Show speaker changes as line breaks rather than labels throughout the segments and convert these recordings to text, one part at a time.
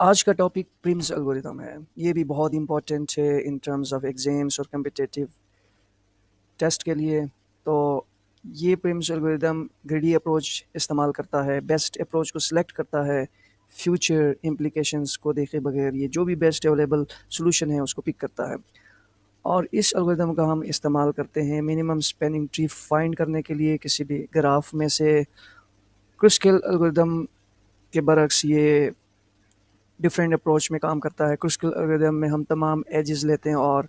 आज का topic Prim's algorithm है। ये भी बहुत इम्पोर्टेंट है इन टर्म्स ऑफ एग्ज़ाम्स और कॉम्पिटिटिव टेस्ट के लिए। तो ये प्रिम्स एल्गोरिदम ग्रीडी अप्रोच इस्तेमाल करता है, बेस्ट अप्रोच को सिलेक्ट करता है, फ्यूचर इम्प्लीकेशंस को देखे बगैर ये जो भी बेस्ट अवेलेबल सॉल्यूशन है उसको पिक करता है। और इस एल्गोरिदम का हम इस्तेमाल करते हैं मिनिमम स्पैनिंग ट्री फाइंड करने के लिए किसी भी ग्राफ में से। क्रुस्कल एल्गोरिदम के बरक्स ये डिफरेंट अप्रोच में काम करता है। क्रुस्कल एल्गोरिदम में हम तमाम एजेस लेते हैं और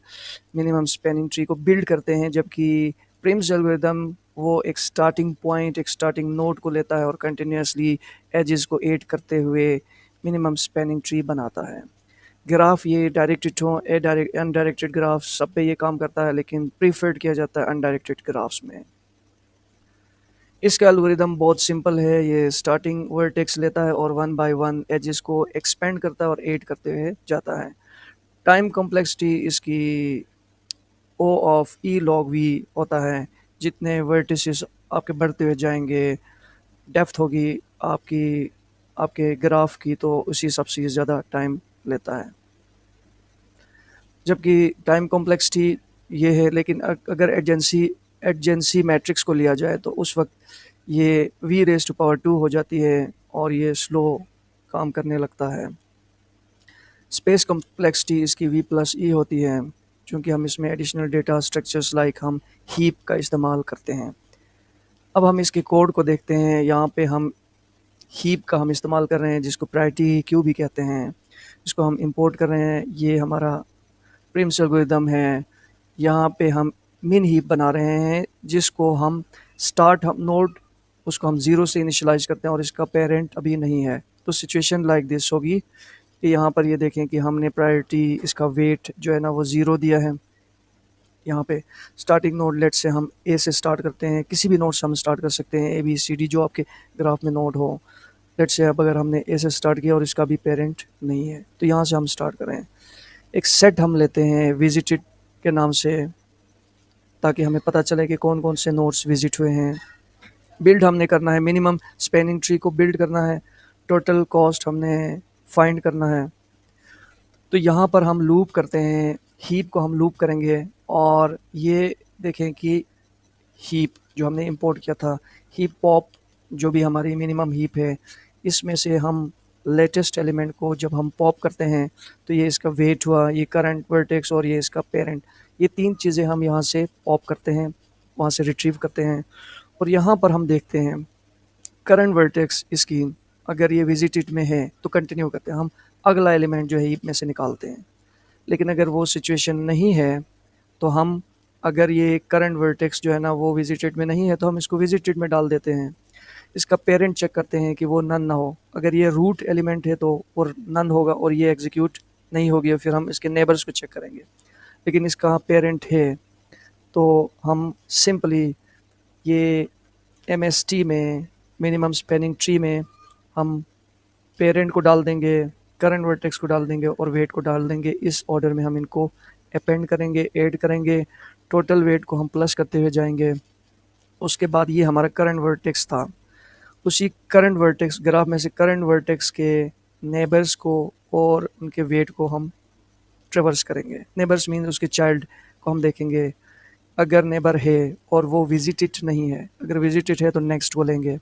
मिनिमम स्पैनिंग ट्री को बिल्ड करते हैं, जबकि प्रिम्स एल्गोरिदम वो एक स्टार्टिंग पॉइंट, एक स्टार्टिंग नोड को लेता है और कंटिन्यूसली एजेस को ऐड करते हुए मिनिमम स्पैनिंग ट्री बनाता है। ग्राफ ये डायरेक्टेड हो अनडायरेक्टेड ग्राफ सब पे ये काम करता है, लेकिन प्रीफर्ड किया जाता है अनडायरेक्टेड ग्राफ्स में। इसका एल्गोरिदम बहुत सिंपल है। ये स्टार्टिंग वर्टेक्स लेता है और वन बाय वन एजेस को एक्सपेंड करता है और ऐड करते हुए जाता है। टाइम कॉम्प्लेक्सिटी इसकी ओ ऑफ ई लॉग वी होता है। जितने वर्टिसेस आपके बढ़ते हुए जाएंगे, डेप्थ होगी आपकी आपके ग्राफ की, तो उसी हिसाब से ज़्यादा टाइम लेता है। जबकि टाइम कॉम्प्लेक्सिटी ये है, लेकिन अगर एडजेंसी मैट्रिक्स को लिया जाए तो उस वक्त ये वी रेज टू पावर 2 हो जाती है और ये स्लो काम करने लगता है। स्पेस कॉम्प्लेक्सिटी इसकी वी प्लस ई होती है, क्योंकि हम इसमें एडिशनल डेटा स्ट्रक्चर्स लाइक हम हीप का इस्तेमाल करते हैं। अब हम इसके कोड को देखते हैं। यहाँ पे हम हीप का हम इस्तेमाल कर रहे हैं, जिसको प्रायोरिटी क्यू भी कहते हैं, जिसको हम इंपोर्ट कर रहे हैं। ये हमारा प्रिम्स एल्गोरिदम है। यहाँ पे हम मिन हीप बना रहे हैं, जिसको हम स्टार्ट हम नोड उसको हम ज़ीरो से इनिशियलाइज करते हैं और इसका पेरेंट अभी नहीं है। तो सिचुएशन लाइक दिस होगी कि यहाँ पर ये देखें कि हमने प्रायोरिटी इसका वेट जो है ना वो ज़ीरो दिया है। यहाँ पे स्टार्टिंग नोड लेट से हम ए से स्टार्ट करते हैं, किसी भी नोड से हम स्टार्ट कर सकते हैं, ए बी सी डी जो आपके ग्राफ में नोड हो। लेट से अब अगर हमने ए से स्टार्ट किया और इसका भी पेरेंट नहीं है, तो यहाँ से हम स्टार्ट करें। एक सेट हम लेते हैं विजिटेड के नाम से, ताकि हमें पता चले कि कौन कौन से नोड्स विजिट हुए हैं। बिल्ड हमने करना है, मिनिमम स्पैनिंग ट्री को बिल्ड करना है। टोटल कॉस्ट हमने फाइंड करना है। तो यहाँ पर हम लूप करते हैं, हीप को हम लूप करेंगे और ये देखें कि हीप जो हमने इंपोर्ट किया था, हीप पॉप जो भी हमारी मिनिमम हीप है, इसमें से हम लेटेस्ट एलिमेंट को जब हम पॉप करते हैं तो ये इसका वेट हुआ, ये करंट वर्टेक्स और ये इसका पेरेंट, ये तीन चीज़ें हम यहाँ से पॉप करते हैं, वहाँ से रिट्रीव करते हैं। और यहाँ पर हम देखते हैं करंट वर्टेक्स इसकी अगर ये विजिटेड में है तो कंटिन्यू करते हैं, हम अगला एलिमेंट जो है हीप में से निकालते हैं। लेकिन अगर वो सिचुएशन नहीं है तो हम, अगर ये करंट वर्टेक्स जो है ना वो विजिटेड में नहीं है, तो हम इसको विजिटेड में डाल देते हैं। इसका पेरेंट चेक करते हैं कि वो नन ना हो। अगर ये रूट एलिमेंट है तो वो नन होगा और ये एग्जीक्यूट नहीं होगी, और फिर हम इसके नेबर्स को चेक करेंगे। लेकिन इसका पेरेंट है तो हम सिंपली ये एमएसटी में, मिनिमम स्पैनिंग ट्री में, हम पेरेंट को डाल देंगे, करंट वर्टेक्स को डाल देंगे और वेट को डाल देंगे। इस ऑर्डर में हम इनको अपेंड करेंगे, ऐड करेंगे। टोटल वेट को हम प्लस करते हुए जाएंगे। उसके बाद ये हमारा करंट वर्टेक्स था, उसी करंट वर्टेक्स ग्राफ में से करंट वर्टेक्स के नेबर्स को और उनके वेट को हम ट्रेवर्स करेंगे। नेबर्स मीन उसके चाइल्ड को हम देखेंगे। अगर नेबर है और वो विजिटेड नहीं है, अगर विजिटेड है तो नेक्स्ट को लेंगे।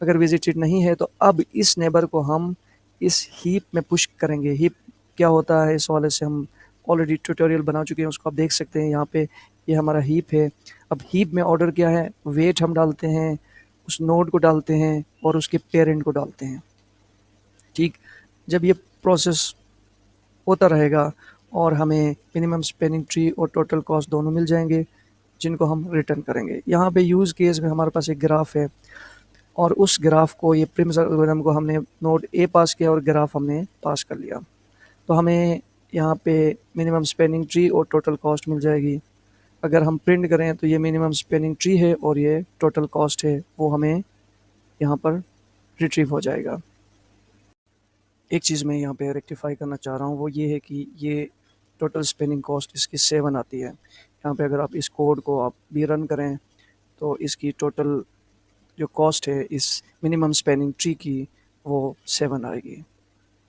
अगर विजिटेड नहीं है तो अब इस नेबर को हम इस हीप में पुश करेंगे। हीप क्या होता है इस वाले से हम ऑलरेडी ट्यूटोरियल बना चुके हैं, उसको आप देख सकते हैं। यहाँ पे ये हमारा हीप है। अब हीप में ऑर्डर क्या है, वेट हम डालते हैं, उस नोड को डालते हैं और उसके पेरेंट को डालते हैं। ठीक, जब ये प्रोसेस होता रहेगा और हमें मिनिमम स्पेनिंग ट्री और टोटल कॉस्ट दोनों मिल जाएंगे, जिनको हम रिटर्न करेंगे। यहाँ पे यूज़ केस में हमारे पास एक ग्राफ है और उस ग्राफ को, ये प्रिम्स एल्गोरिथम को हमने नोड ए पास किया और ग्राफ हमने पास कर लिया। तो हमें यहाँ पे मिनिमम स्पेनिंग ट्री और टोटल कॉस्ट मिल जाएगी। अगर हम प्रिंट करें तो ये मिनिमम स्पेनिंग ट्री है और ये टोटल कॉस्ट है, वो हमें यहाँ पर रिट्रीव हो जाएगा। एक चीज़ मैं यहाँ पे रेक्टिफाई करना चाह रहा हूँ, वो ये है कि ये टोटल स्पेनिंग कॉस्ट इसकी 7 आती है। यहाँ पे अगर आप इस कोड को आप भी रन करें तो इसकी टोटल जो कॉस्ट है इस मिनिमम स्पेनिंग ट्री की, वो 7 आएगी।